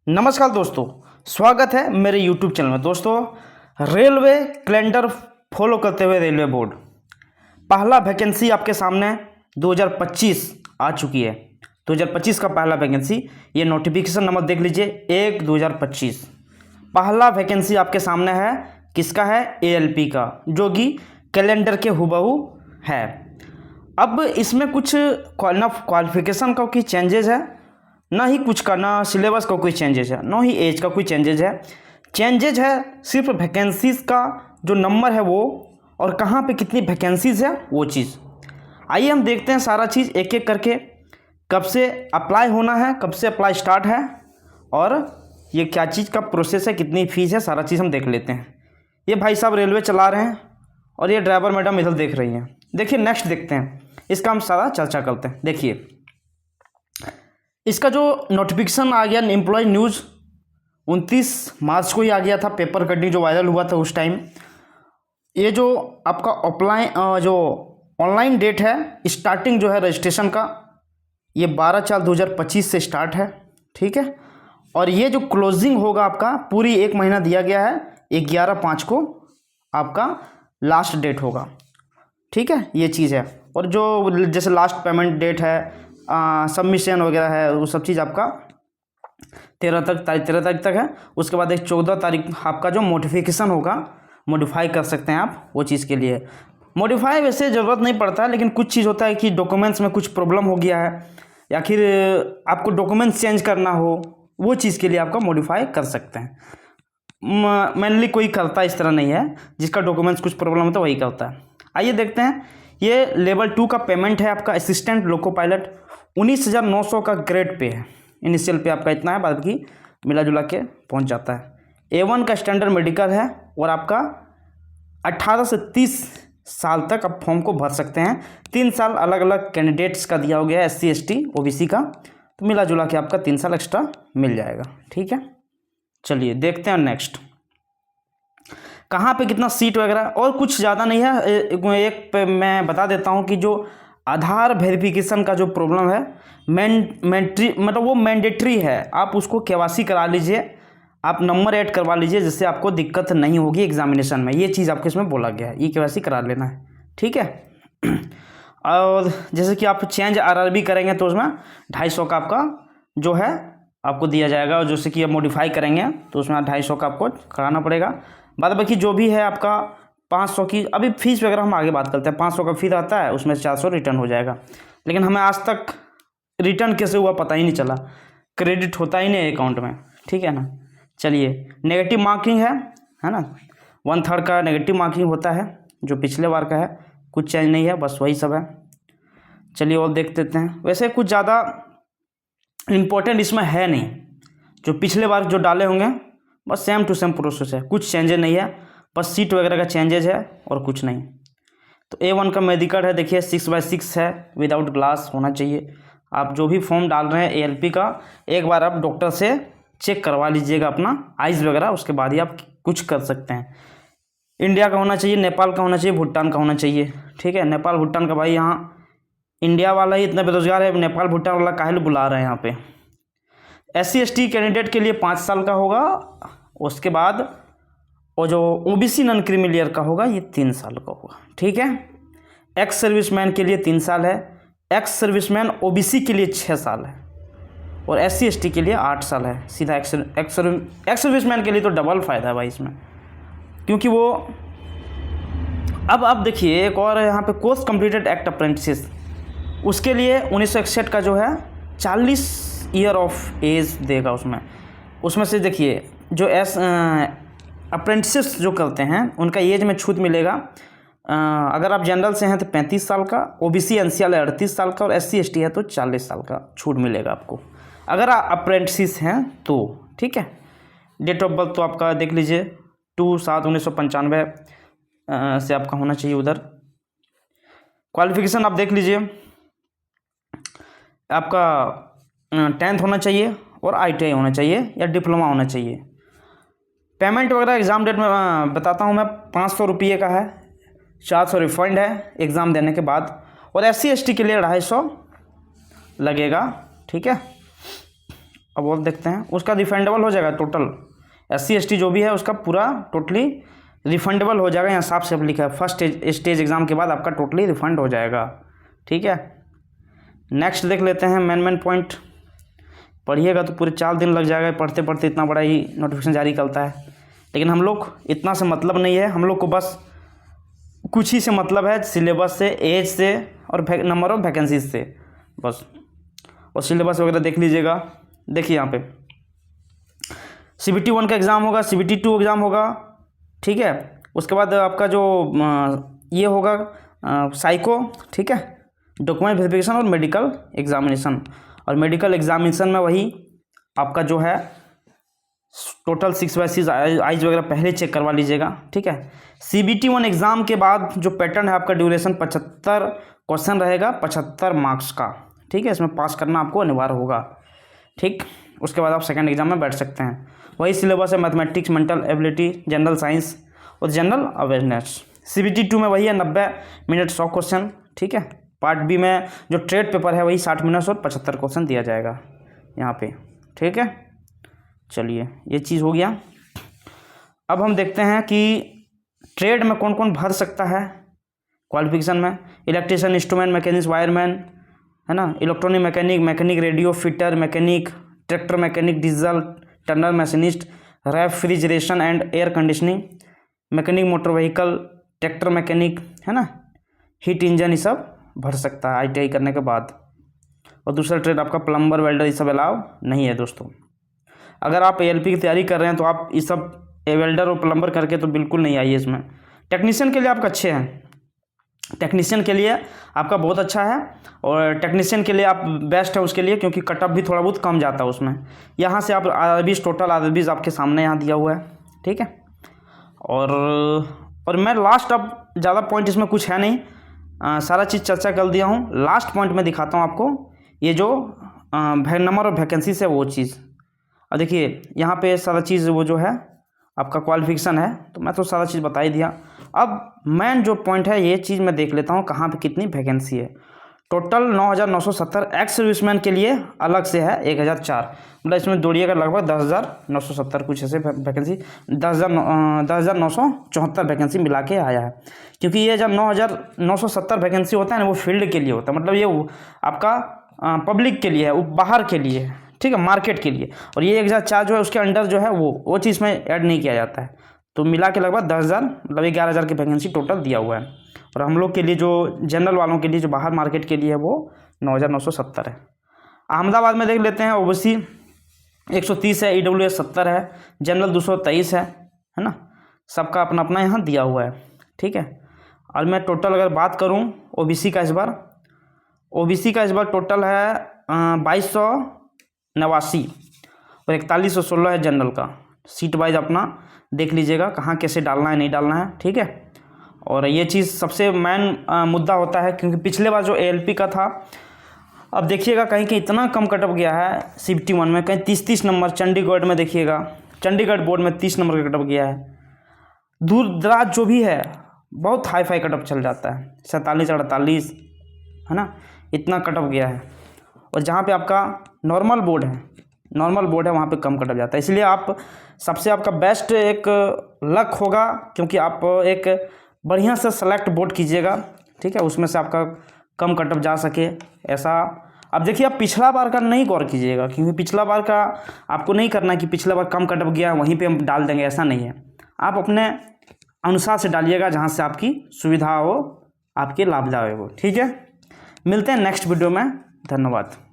नमस्कार दोस्तों, स्वागत है मेरे YouTube चैनल में। दोस्तों, रेलवे कैलेंडर फॉलो करते हुए रेलवे बोर्ड पहला वैकेंसी आपके सामने 2025 आ चुकी है। 2025 का पहला वैकेंसी, ये नोटिफिकेशन नंबर देख लीजिए 1/2025। पहला वैकेंसी आपके सामने है, किसका है? ALP का, जो कि कैलेंडर के हुबहू है। अब इसमें कुछ ना क्वालिफिकेशन का कोई चेंजेस है, ना ही कुछ का, ना सिलेबस का कोई चेंजेस है, ना ही एज का कोई चेंजेस है। चेंजेज है सिर्फ वैकेंसीज़ का जो नंबर है वो, और कहाँ पे कितनी वैकेंसीज़ है वो चीज़। आइए हम देखते हैं सारा चीज़ एक एक करके, कब से अप्लाई होना है, कब से अप्लाई स्टार्ट है, और ये क्या चीज़ का प्रोसेस है, कितनी फ़ीस है, सारा चीज़ हम देख लेते हैं। ये भाई साहब रेलवे चला रहे हैं और ये ड्राइवर मैडम इधर देख रही हैं। देखिए नेक्स्ट देखते हैं, इसका हम सारा चर्चा करते हैं। देखिए इसका जो नोटिफिकेशन आ गया, एम्प्लॉय न्यूज़ 29 मार्च को ही आ गया था, पेपर कटिंग जो वायरल हुआ था उस टाइम। ये जो आपका जो ऑनलाइन डेट है, स्टार्टिंग जो है रजिस्ट्रेशन का, ये 12/4/2025 से स्टार्ट है, ठीक है। और ये जो क्लोजिंग होगा आपका, पूरी 1 महीना दिया गया है, 11/5 को आपका लास्ट डेट होगा, ठीक है। ये चीज़ है। और जो जैसे लास्ट पेमेंट डेट है, सबमिशन वगैरह है, वो सब चीज़ आपका 13 तारीख तक है। उसके बाद एक 14 तारीख आपका जो मॉडिफिकेशन होगा, मॉडिफाई कर सकते हैं आप वो चीज़ के लिए। मॉडिफाई वैसे ज़रूरत नहीं पड़ता है, लेकिन कुछ चीज़ होता है कि डॉक्यूमेंट्स में कुछ प्रॉब्लम हो गया है, या फिर आपको डॉक्यूमेंट्स चेंज करना हो, वो चीज़ के लिए आपका मॉडिफाई कर सकते हैं। मेनली कोई करता इस तरह नहीं है, जिसका डॉक्यूमेंट्स कुछ प्रॉब्लम होता है वही करता है। आइए देखते हैं। ये लेवल 2 का पेमेंट है आपका, असिस्टेंट लोको पायलट 19,900 का ग्रेड पे है। इनिशियल पे आपका इतना है, बाद की मिला जुला के पहुंच जाता है। A1 का स्टैंडर्ड मेडिकल है, और आपका 18 से 30 साल तक आप फॉर्म को भर सकते हैं। 3 साल अलग अलग कैंडिडेट्स का दिया हो गया है, SC ST OBC का, तो मिला जुला के आपका 3 साल एक्स्ट्रा मिल जाएगा, ठीक है। चलिए देखते हैं नेक्स्ट, कहाँ पे कितना सीट वगैरह, और कुछ ज़्यादा नहीं है। एक पे मैं बता देता हूँ कि जो आधार वेरिफिकेशन का जो प्रॉब्लम है, मतलब वो मैंडेटरी है, आप उसको KYC करा लीजिए, आप नंबर ऐड करवा लीजिए, जिससे आपको दिक्कत नहीं होगी एग्जामिनेशन में। ये चीज़ आपको इसमें बोला गया है, ये KYC करा लेना है, ठीक है। और जैसे कि आप चेंज RRB करेंगे तो उसमें 250 का आपका जो है आपको दिया जाएगा, और जैसे कि आप मॉडिफाई करेंगे तो उसमें 250 का आपको कराना पड़ेगा। बाद बाकी जो भी है आपका 500 की, अभी फीस वगैरह हम आगे बात करते हैं। 500 का फीस आता है, उसमें 400 रिटर्न हो जाएगा। लेकिन हमें आज तक रिटर्न कैसे हुआ पता ही नहीं चला, क्रेडिट होता ही नहीं अकाउंट में, ठीक है ना। चलिए नेगेटिव मार्किंग है ना, 1/3 का नेगेटिव मार्किंग होता है, जो पिछले बार का है, कुछ चेंज नहीं है, बस वही सब है। चलिए और देख लेते हैं। वैसे कुछ ज़्यादा इम्पोर्टेंट इसमें है नहीं, जो पिछले बार जो डाले होंगे बस सेम टू सेम प्रोसेस है, कुछ चेंजेस नहीं है, बस सीट वगैरह का चेंजेस है और कुछ नहीं। तो A1 का मेडिकल है, देखिए 6/6 है, विदाउट ग्लास होना चाहिए। आप जो भी फॉर्म डाल रहे हैं ALP का, एक बार आप डॉक्टर से चेक करवा लीजिएगा अपना आइज़ वगैरह, उसके बाद ही आप कुछ कर सकते हैं। इंडिया का होना चाहिए, नेपाल का होना चाहिए, भूटान का होना चाहिए, ठीक है। नेपाल भूटान का भाई, यहाँ इंडिया वाला ही इतना बेरोजगार है, नेपाल भूटान वाला काहे बुला रहे हैं यहाँ पे। SC ST कैंडिडेट के लिए 5 साल का होगा, उसके बाद और जो OBC नॉन क्रीमी लेयर का होगा ये 3 साल का होगा, ठीक है। एक्स सर्विसमैन के लिए 3 साल है, एक्स सर्विसमैन OBC के लिए 6 साल है, और SC ST के लिए 8 साल है। सीधा एक्स सर्विसमैन के लिए तो डबल फ़ायदा है भाई इसमें, क्योंकि वो अब देखिए एक और यहाँ पे कोर्स कंप्लीटेड एक्ट अप्रेंटिस, उसके लिए 1961 का जो है 40 ईयर ऑफ एज देगा उसमें से देखिए जो अप्रेंटिस जो करते हैं उनका एज में छूट मिलेगा। अगर आप जनरल से हैं तो 35 साल का, OBC NCL है 38 साल का, और SC ST है तो 40 साल का छूट मिलेगा आपको, अगर आप अप्रेंटिस हैं तो, ठीक है। डेट ऑफ बर्थ तो आपका देख लीजिए 2/7/1995 से आपका होना चाहिए उधर। क्वालिफिकेशन आप देख लीजिए, आपका 10th होना चाहिए, और ITI होना चाहिए या डिप्लोमा होना चाहिए। पेमेंट वगैरह एग्ज़ाम डेट में बताता हूँ मैं, 500 रुपये का है, 400 रिफंड है एग्ज़ाम देने के बाद, और SC ST के लिए 250 लगेगा, ठीक है। अब और देखते हैं, उसका रिफंडेबल हो जाएगा टोटल, SC ST जो भी है उसका पूरा टोटली रिफंडेबल हो जाएगा। यहाँ साफ साफ लिखा है फर्स्ट स्टेज एग्ज़ाम के बाद आपका टोटली रिफंड हो जाएगा। ठीक है, नेक्स्ट देख लेते हैं मेन पॉइंट। पढ़िएगा तो पूरे 4 दिन लग जाएगा, पढ़ते पढ़ते इतना बड़ा ही नोटिफिकेशन जारी करता है। लेकिन हम लोग इतना से मतलब नहीं है, हम लोग को बस कुछ ही से मतलब है, सिलेबस से, एज से और नंबर ऑफ वैकेंसीज से बस। और सिलेबस वगैरह देख लीजिएगा। देखिए यहाँ पे CBT 1 का एग्ज़ाम होगा, CBT 2 एग्ज़ाम होगा। ठीक है, उसके बाद आपका जो ये होगा साइको, ठीक है, डॉक्यूमेंट वेरिफिकेशन और मेडिकल एग्जामिनेशन। और मेडिकल एग्जामिनेशन में वही आपका जो है टोटल 6/6 आइज वगैरह पहले चेक करवा लीजिएगा। ठीक है, CBT 1 एग्ज़ाम के बाद जो पैटर्न है आपका ड्यूरेशन 75 क्वेश्चन रहेगा, 75 मार्क्स का। ठीक है, इसमें पास करना आपको अनिवार्य होगा। ठीक, उसके बाद आप सेकंड एग्जाम में बैठ सकते हैं। वही सिलेबस है, mathematics, mental ability, general science और जनरल अवेयरनेस। CBT 2 में वही है 90 मिनट 100 क्वेश्चन। ठीक है, पार्ट बी में जो ट्रेड पेपर है वही 60 मिनट और 75 क्वेश्चन दिया जाएगा यहाँ पे। ठीक है, चलिए ये चीज़ हो गया। अब हम देखते हैं कि ट्रेड में कौन कौन भर सकता है क्वालिफिकेशन में। इलेक्ट्रिशियन, इंस्ट्रूमेंट मैकेनिक्स, वायरमैन, है ना, electronic mechanic, mechanic radio fitter, mechanic, tractor mechanic, diesel tunnel machinist, refrigeration and air conditioning, mechanic motor vehicle, tractor mechanic, है ना, हीट इंजन, ये सब भर सकता है ITI करने के बाद। और दूसरा ट्रेड आपका प्लम्बर, वेल्डर, ये सब अलाउ नहीं है दोस्तों। अगर आप ALP की तैयारी कर रहे हैं तो आप ये सब वेल्डर और प्लम्बर करके तो बिल्कुल नहीं आइए इसमें। टेक्नीशियन के लिए आपका अच्छे हैं, टेक्नीशियन के लिए आपका बहुत अच्छा है, और टेक्नीशियन के लिए आप बेस्ट है उसके लिए, क्योंकि कटअप भी थोड़ा बहुत कम जाता है उसमें। यहाँ से आप RRBs टोटल RRBs आपके सामने यहाँ दिया हुआ है। ठीक है, और मैं लास्ट, अब ज़्यादा पॉइंट इसमें कुछ है नहीं, सारा चीज़ चर्चा कर दिया हूँ। लास्ट पॉइंट में दिखाता हूँ आपको, ये जो नंबर ऑफ वैकेंसीज है वो चीज़। अब देखिए यहाँ पे सारा चीज़ वो जो है आपका क्वालिफिकेशन है, तो मैं तो सारा चीज़ बता ही दिया। अब मेन जो पॉइंट है ये चीज़ मैं देख लेता हूँ कहाँ पे कितनी वैकेंसी है। टोटल 9,970 एक्स सर्विसमैन के लिए अलग से है 1,004, मतलब इसमें जोड़िएगा लगभग 10,970 कुछ ऐसे वैकेंसी, 10,974 वैकेंसी मिला के आया है। क्योंकि ये जब 9,970 वैकेंसी होता है ना, वो फील्ड के लिए होता है, मतलब ये आपका पब्लिक के लिए है, वो बाहर के लिए है। ठीक है, मार्केट के लिए। और ये 1,004 जो है उसके अंडर जो है वो चीज़ में ऐड नहीं किया जाता है। तो मिला के लगभग 10,000 मतलब 11,000 की वैकेंसी टोटल दिया हुआ है। और हम लोग के लिए जो जनरल वालों के लिए जो बाहर मार्केट के लिए है वो 9,970 है। अहमदाबाद में देख लेते हैं, OBC 130 है, EWS 70 है, जनरल 223 है ना, सबका अपना अपना यहाँ दिया हुआ है। ठीक है, और मैं टोटल अगर बात करूँ OBC का इस बार टोटल है 2,289 और 4116 है जनरल का। सीट वाइज अपना देख लीजिएगा कहाँ कैसे डालना है, नहीं डालना है। ठीक है, और ये चीज़ सबसे मेन मुद्दा होता है, क्योंकि पिछले बार जो ALP का था, अब देखिएगा कहीं कि इतना कम कटअप गया है CBT 1 में, कहीं 30 नंबर। चंडीगढ़ में देखिएगा, चंडीगढ़ बोर्ड में 30 नंबर का कटअप गया है। दूर दराज जो भी है बहुत हाई फाई कटअप चल जाता है, 47-48, है ना, इतना कटअप गया है। और जहाँ पे आपका नॉर्मल बोर्ड है वहाँ पे कम कटअप जाता है। इसलिए आप सबसे आपका बेस्ट एक लक होगा, क्योंकि आप एक बढ़िया से सेलेक्ट बोर्ड कीजिएगा। ठीक है, उसमें से आपका कम कटअप जा सके ऐसा। अब देखिए, आप पिछला बार का नहीं गौर कीजिएगा, क्योंकि पिछला बार का आपको नहीं करना कि पिछला बार कम कटअप गया वहीं पे हम डाल देंगे, ऐसा नहीं है। आप अपने अनुसार से डालिएगा जहाँ से आपकी सुविधा हो, आपके लाभदायक हो। ठीक है, मिलते हैं नेक्स्ट वीडियो में। धन्यवाद।